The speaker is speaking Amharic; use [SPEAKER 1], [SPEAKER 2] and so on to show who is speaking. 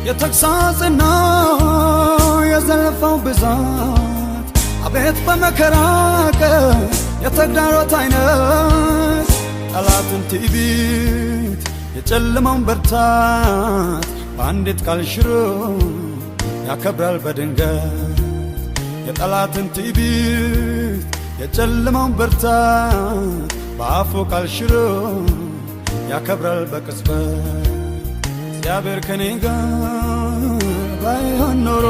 [SPEAKER 1] የተግሳጽና የዘለፋው ብዛት አቤት በመከራከ የተግዳሮት አይነት ጠላትን ትዕቢት የጨለማውን በርታት በአንዲት ቃል ሽሮ ያከብራል በድንገት የጠላትን ትዕቢት የጨለማውን በርታት በአፉ ቃል ሽሮ ያከብራል በቅጽበት እግዚአብሔር ከኔ ጋር ባይሆን ኖሮ